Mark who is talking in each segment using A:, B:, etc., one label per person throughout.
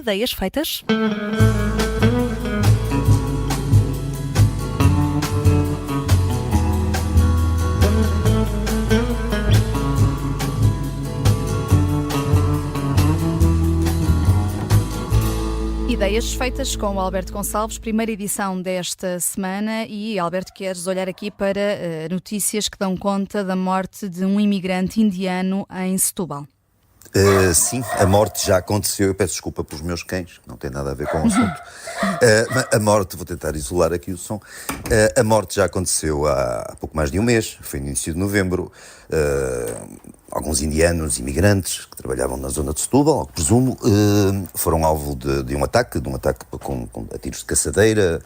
A: Ideias feitas? Ideias feitas com o Alberto Gonçalves, primeira edição desta semana. E, Alberto, queres olhar aqui para notícias que dão conta da morte de um imigrante indiano em Setúbal?
B: Sim, a morte já aconteceu. Eu peço desculpa pelos meus cães, não tem nada a ver com o assunto. A morte, vou tentar isolar aqui o som. A morte já aconteceu há pouco mais de um mês, foi no início de novembro. Alguns indianos, imigrantes, que trabalhavam na zona de Setúbal, ao que presumo, foram alvo de um ataque com a tiros de caçadeira,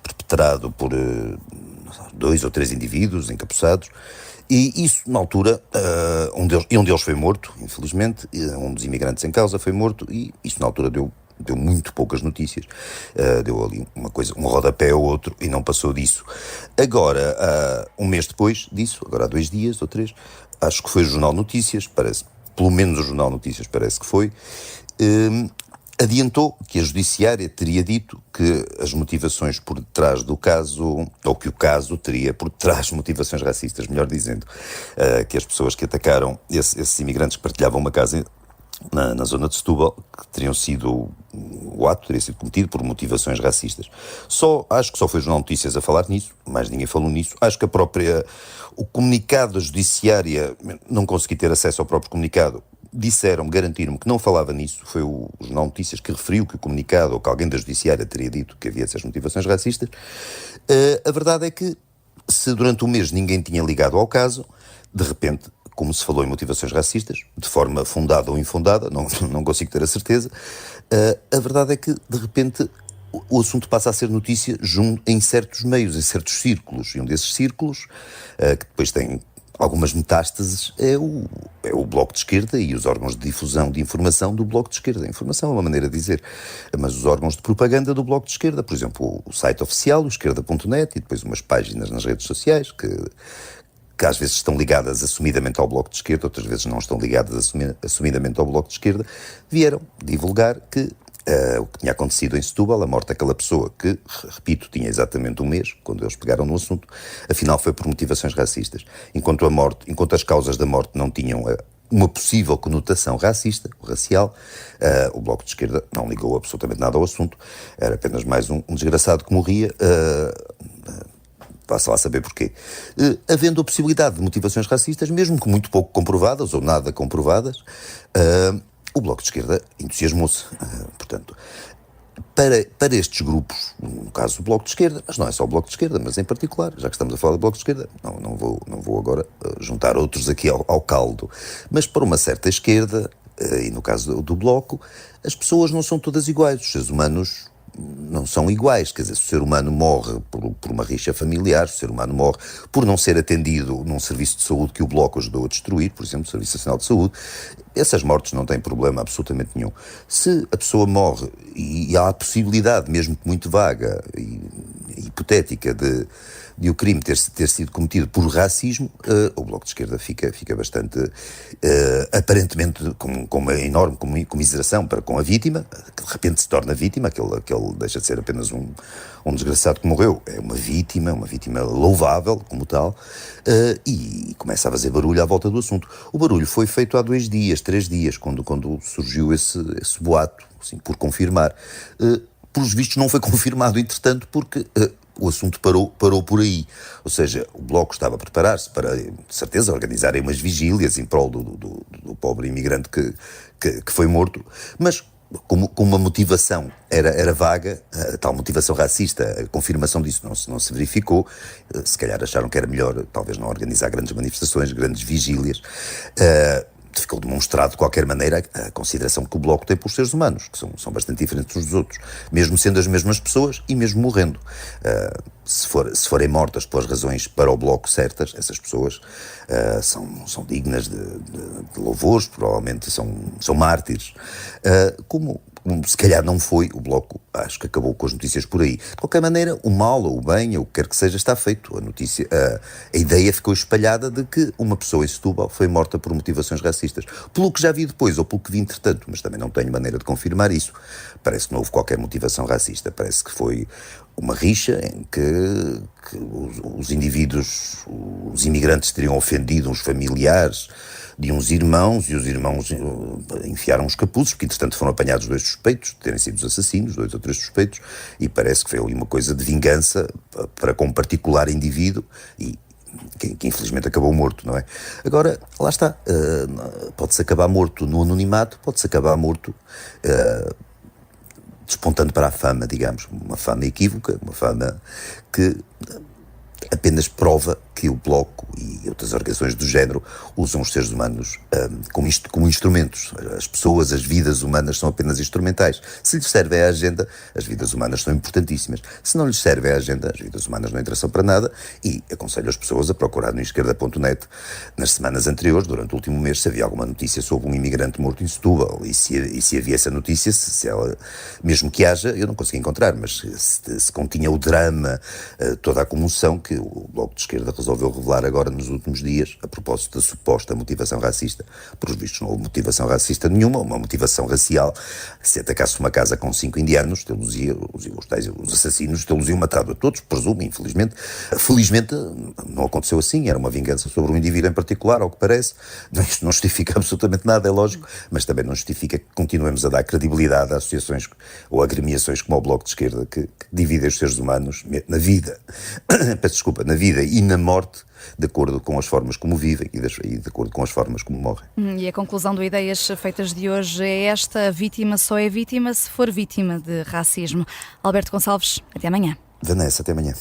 B: perpetrado por 2 ou 3 indivíduos encapuçados. E isso, na altura, um deles foi morto, infelizmente, um dos imigrantes em causa foi morto, e isso, na altura, deu muito poucas notícias. Deu ali um rodapé ou outro, e não passou disso. Agora, um mês depois disso, agora há 2 dias ou 3, acho que foi o Jornal Notícias, pelo menos o Jornal Notícias parece que foi, adiantou que a Judiciária teria dito que as motivações por detrás do caso, ou que o caso teria por detrás motivações racistas, melhor dizendo, que as pessoas que atacaram esses imigrantes que partilhavam uma casa na zona de Setúbal, que o ato teria sido cometido por motivações racistas. Acho que só foi o Jornal Notícias a falar nisso, mais ninguém falou nisso. Acho que o comunicado da Judiciária, não consegui ter acesso ao próprio comunicado, garantiram-me que não falava nisso. Foi o Jornal Notícias que referiu que o comunicado, ou que alguém da Judiciária teria dito que havia essas motivações racistas. A verdade é que, se durante o mês ninguém tinha ligado ao caso, de repente, como se falou em motivações racistas, de forma fundada ou infundada, não consigo ter a certeza, a verdade é que, de repente, o assunto passa a ser notícia em certos meios, em certos círculos. E um desses círculos, que depois tem algumas metástases, é o Bloco de Esquerda e os órgãos de difusão de informação do Bloco de Esquerda. A informação é uma maneira de dizer, mas os órgãos de propaganda do Bloco de Esquerda, por exemplo, o site oficial, o esquerda.net, e depois umas páginas nas redes sociais que às vezes estão ligadas assumidamente ao Bloco de Esquerda, outras vezes não estão ligadas assumidamente ao Bloco de Esquerda, vieram divulgar que o que tinha acontecido em Setúbal, a morte daquela pessoa que, repito, tinha exatamente um mês, quando eles pegaram no assunto, afinal foi por motivações racistas. Enquanto as causas da morte não tinham uma possível conotação racista, racial, o Bloco de Esquerda não ligou absolutamente nada ao assunto, era apenas mais um desgraçado que morria, vá-se lá saber porquê. Havendo a possibilidade de motivações racistas, mesmo que muito pouco comprovadas ou nada comprovadas, o Bloco de Esquerda entusiasmou-se. Portanto, para estes grupos, no caso do Bloco de Esquerda, mas não é só o Bloco de Esquerda, mas em particular, já que estamos a falar do Bloco de Esquerda, não vou agora juntar outros aqui ao caldo, mas para uma certa esquerda, e no caso do Bloco, as pessoas não são todas iguais, os seres humanos não são iguais, quer dizer, se o ser humano morre por uma rixa familiar, se o ser humano morre por não ser atendido num serviço de saúde que o Bloco ajudou a destruir, por exemplo, o Serviço Nacional de Saúde, essas mortes não têm problema absolutamente nenhum. Se a pessoa morre e há a possibilidade, mesmo que muito vaga e hipotética, de o crime ter sido cometido por racismo, o Bloco de Esquerda fica bastante, aparentemente, com uma enorme comiseração para com a vítima, que de repente se torna vítima, que ele deixa de ser apenas um desgraçado que morreu, é uma vítima louvável como tal, e começa a fazer barulho à volta do assunto. O barulho foi feito há 2 dias, 3 dias, quando surgiu esse boato, assim, por confirmar. Pelos vistos não foi confirmado, entretanto, porque o assunto parou por aí. Ou seja, o Bloco estava a preparar-se para, de certeza, organizarem umas vigílias em prol do pobre imigrante que foi morto, mas como a motivação era vaga, a tal motivação racista, a confirmação disso não se verificou, se calhar acharam que era melhor talvez não organizar grandes manifestações, grandes vigílias. Ficou demonstrado de qualquer maneira a consideração que o Bloco tem pelos seres humanos, que são bastante diferentes uns dos outros, mesmo sendo as mesmas pessoas e mesmo morrendo. Se forem mortas pelas razões para o Bloco certas, essas pessoas são dignas de louvores, provavelmente são mártires. Como como se calhar não foi, o Bloco acho que acabou com as notícias por aí. De qualquer maneira, o mal ou o bem, ou o que quer que seja, está feito. A ideia ficou espalhada de que uma pessoa em Setúbal foi morta por motivações racistas. Pelo que já vi depois, ou pelo que vi entretanto, mas também não tenho maneira de confirmar isso. Parece que não houve qualquer motivação racista. Parece que foi uma rixa em que os indivíduos, os imigrantes teriam ofendido uns familiares de uns irmãos, e os irmãos enfiaram os capuzes, porque entretanto foram apanhados 2 suspeitos de terem sido os assassinos, 2 ou 3 suspeitos, e parece que foi ali uma coisa de vingança para com um particular indivíduo, e que infelizmente acabou morto, não é? Agora, lá está, pode-se acabar morto no anonimato, pode-se acabar morto despontando para a fama, digamos, uma fama equívoca, uma fama que apenas prova que o Bloco e outras organizações do género usam os seres humanos como instrumentos. As pessoas, as vidas humanas são apenas instrumentais. Se lhes serve a agenda, as vidas humanas são importantíssimas. Se não lhes serve a agenda, as vidas humanas não interessam para nada, e aconselho as pessoas a procurar no esquerda.net nas semanas anteriores, durante o último mês, se havia alguma notícia sobre um imigrante morto em Setúbal, e se havia essa notícia, se ela, mesmo que haja, eu não consegui encontrar, mas se continha o drama, toda a comoção que o Bloco de Esquerda resolveu revelar agora nos últimos dias, a propósito da suposta motivação racista. Por os vistos não houve motivação racista nenhuma, uma motivação racial. Se atacasse uma casa com 5 indianos, os assassinos luziam matado a todos, presumo, infelizmente. Felizmente não aconteceu assim, era uma vingança sobre um indivíduo em particular, ao que parece. Isto não justifica absolutamente nada, é lógico, mas também não justifica que continuemos a dar credibilidade a associações ou agremiações como o Bloco de Esquerda, que dividem os seres humanos na vida, na vida e na morte, de acordo com as formas como vivem e de acordo com as formas como morrem.
A: E a conclusão do Ideias Feitas de hoje é esta: a vítima só é vítima se for vítima de racismo. Alberto Gonçalves, até amanhã.
B: Vanessa, até amanhã.